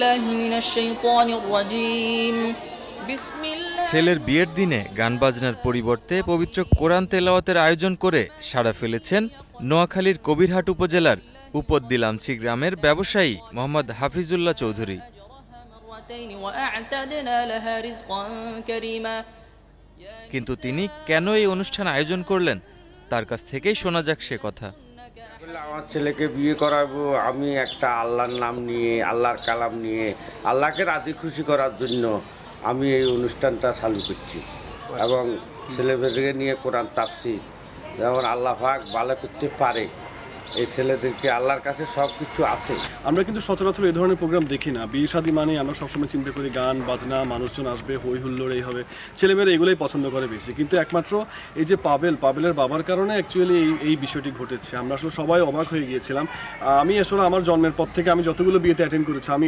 بالله من الشيطان الرجيم بسم الله ছেলের বিয়ের দিনে গান বাজনার পরিবর্তে পবিত্র কোরআন তেলাওয়াতের আয়োজন করে সাড়া ফেলেছেন নোয়াখালীর কবিরহাট উপজেলার উপদ্দিলামচি গ্রামের ব্যবসায়ী মোহাম্মদ হাফিজুল্লাহ চৌধুরী। مرتين وأعتدنا لها رزقا كريما কিন্তু তিনি কেন এই অনুষ্ঠান আয়োজন করলেন তার কাছ থেকেই শোনা যাক সে কথা। আমার ছেলেকে বিয়ে করাবো আমি একটা আল্লাহর নাম নিয়ে, আল্লাহর কালাম নিয়ে, আল্লাহকে রাজি খুশি করার জন্য আমি এই অনুষ্ঠানটা চালু করছি এবং ছেলেমেয়েদেরকে নিয়ে কোরআন তাফসীর যেমন আল্লাহ পাক ভালো করতে পারে, এই ছেলেদেরকে আল্লাহর কাছে সব কিছু আছে। আমরা কিন্তু সচরাচর এই ধরনের প্রোগ্রাম দেখি না। বিয়ে শাদী মানে আমরা সবসময় চিন্তা করি গান বাজনা, মানুষজন আসবে, হই হুল্লোড় এই হবে, ছেলেমেয়েরা এগুলোই পছন্দ করে বেশি। কিন্তু একমাত্র এই যে পাবেলের বাবার কারণে অ্যাকচুয়ালি এই বিষয়টি ঘটেছে। আমরা আসলে সবাই অবাক হয়ে গিয়েছিলাম। আমি আসলে আমার জন্মের পর থেকে আমি যতগুলো বিয়েতে অ্যাটেন্ড করেছি আমি